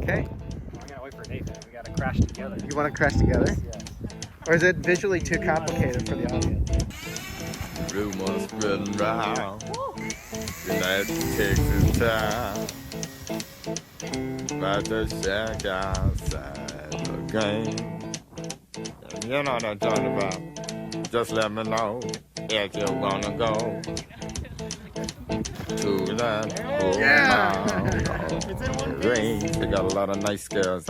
Okay. I gotta wait for Nathan. We gotta crash together. You want to crash together? Yes. Or is it visually too complicated for the audience? Rumors spreading round. United Texas time. About to shack outside the game. You know what I'm talking about. Just let me know if you wanna go to that Yeah. range. They got a lot of nice girls.